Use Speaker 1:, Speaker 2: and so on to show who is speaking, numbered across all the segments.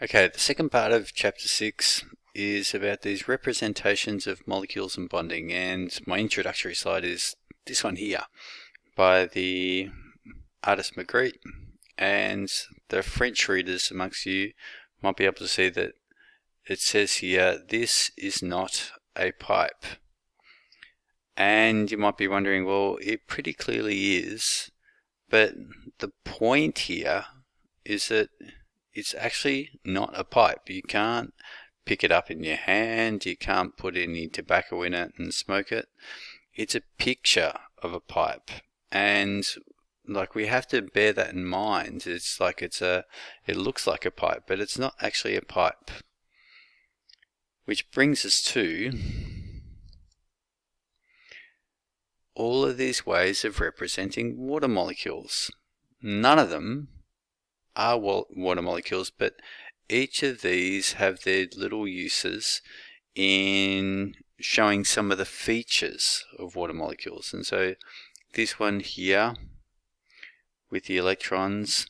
Speaker 1: Okay, the second part of chapter 6 is about these representations of molecules and bonding, and my introductory slide is this one here by the artist Magritte, and the French readers amongst you might be able to see that it says here, this is not a pipe. And you might be wondering, well, it pretty clearly is, but the point here is that it's actually not a pipe. You can't pick it up in your hand, you can't put any tobacco in it and smoke it. It's a picture of a pipe, and like we have to bear that in mind. It's like it looks like a pipe, but it's not actually a pipe. Which brings us to all of these ways of representing water molecules. None of them are water molecules, but each of these have their little uses in showing some of the features of water molecules. And so this one here with the electrons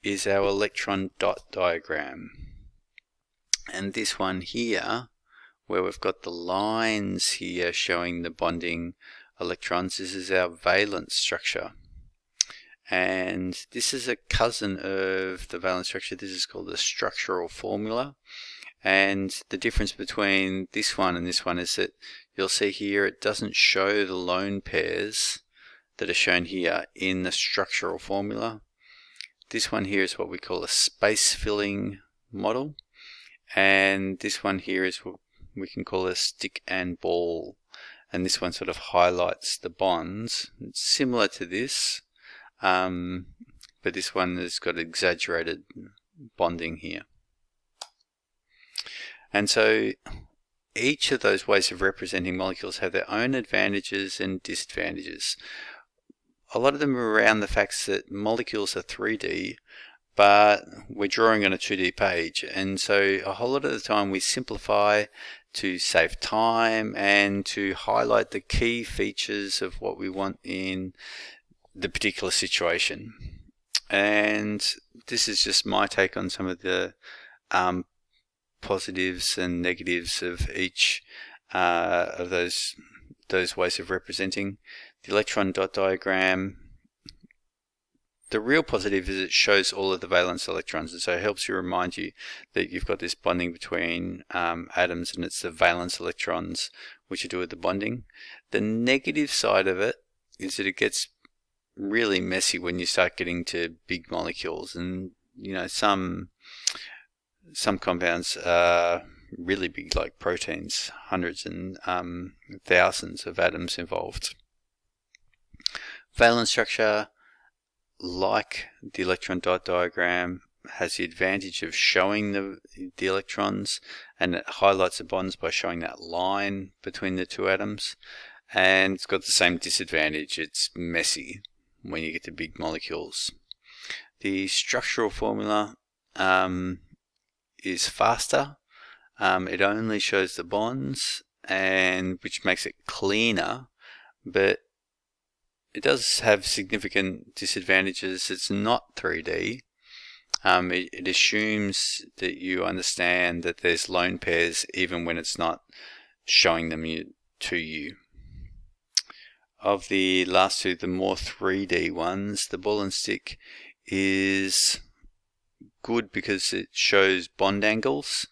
Speaker 1: is our electron dot diagram. And this one here, where we've got the lines here showing the bonding electrons, this is our valence structure. And this is a cousin of the valence structure. This is called the structural formula. And the difference between this one and this one is that you'll see here it doesn't show the lone pairs that are shown here in the structural formula. This one here is what we call a space filling model. And this one here is what we can call a stick and ball. And this one sort of highlights the bonds. It's similar to this. But this one has got exaggerated bonding here. And so each of those ways of representing molecules have their own advantages and disadvantages. A lot of them are around the facts that molecules are 3D, but we're drawing on a 2D page, and so a whole lot of the time we simplify to save time and to highlight the key features of what we want in the particular situation. And this is just my take on some of the positives and negatives of each of those ways of representing. The electron dot diagram, the real positive is it shows all of the valence electrons, and so it helps you remind you that you've got this bonding between atoms, and it's the valence electrons which are doing the bonding. The negative side of it is that it gets really messy when you start getting to big molecules, and you know, some compounds are really big, like proteins, hundreds and thousands of atoms involved. Valence structure, like the electron dot diagram, has the advantage of showing the electrons, and it highlights the bonds by showing that line between the two atoms. And it's got the same disadvantage, it's messy when you get to big molecules. The structural formula is faster. It only shows the bonds, and which makes it cleaner, but it does have significant disadvantages. It's not 3D. It assumes that you understand that there's lone pairs even when it's not showing them to you. Of the last two, the more 3D ones, the ball and stick is good because it shows bond angles,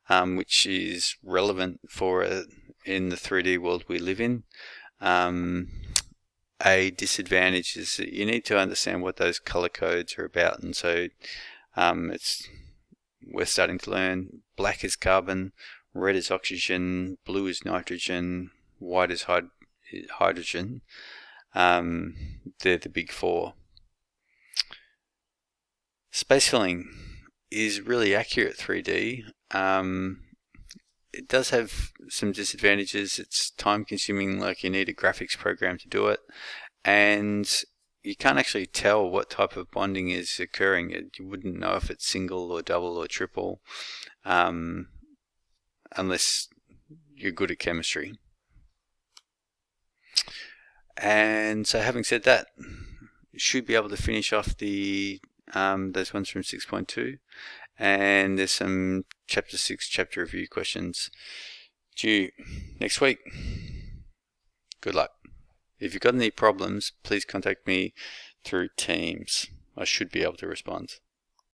Speaker 1: which is relevant for in the 3D world we live in. A disadvantage is that you need to understand what those color codes are about, and so we're starting to learn black is carbon, red is oxygen, blue is nitrogen, white is hydrogen. They're the big four. Space filling is really accurate 3D. It does have some disadvantages. It's time consuming, like you need a graphics program to do it, and you can't actually tell what type of bonding is occurring. You wouldn't know if it's single or double or triple unless you're good at chemistry. And so having said that, you should be able to finish off the those ones from 6.2. and there's some Chapter 6 chapter review questions due next week. Good luck. If you've got any problems, please contact me through Teams. I should be able to respond.